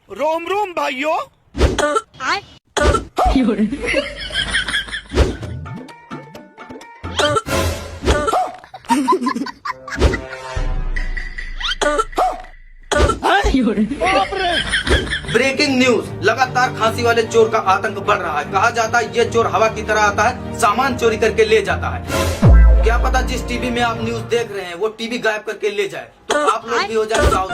Rome Rome भाइयों। Breaking news, लगातार खांसी वाले चोर का आतंक बढ़ रहा है। कहा जाता है ये चोर हवा की तरह आता है, सामान चोरी करके ले जाता है। क्या पता जिस टीवी में आप न्यूज देख रहे हैं वो टीवी गायब करके ले जाए, तो आप लोग भी हो जाए साउथ।